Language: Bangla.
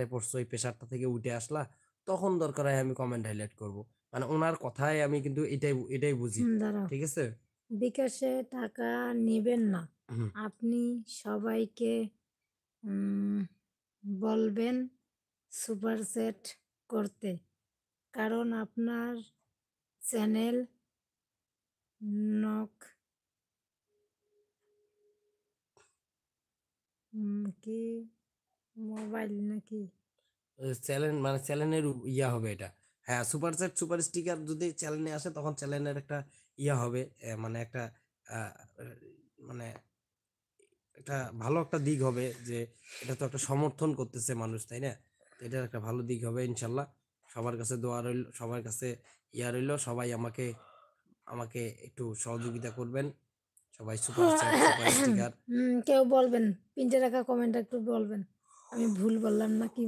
পড়ছো, এই প্রেশারটা থেকে উঠে আসলা, তখন দরকার হয় আমি কমেন্ট হাইলাইট করব। মানে ওনার কথায় আমি কিন্তু এটাই এটাই বুঝি। দাঁড়াও, ঠিক আছে। বিকাশে টাকা নেবেন না। হুম। আপনি সবাইকে উম, বলবেন সুপার সেট করতে, কারণ আপনার চ্যানেল নক কি মোবাইল নাকি? চ্যানেল মানে চ্যানেলের ইয়া হবে এটা। হ্যাঁ, সুপার চ্যাট সুপার স্টিকার যদি চ্যানেলে আসে তখন চ্যানেলের একটা ইয়া হবে, মানে একটা আহ, মানে একটা ভালো একটা দিক হবে যে এটা তো একটা সমর্থন করতেছে মানুষ, তাই না? তো এটার একটা ভালো দিক হবে ইনশাল্লাহ। সবার কাছে দোয়া রইল, সবার কাছে ইয়া রইল, সবাই আমাকে আমাকে একটু সহযোগিতা করবেন। সবাই সুপার চ্যাট সুপার স্টিকার। কেউ বলবেন, 3টে রাখা কমেন্ট একটু বলবেন আমি ভুল বললাম না কি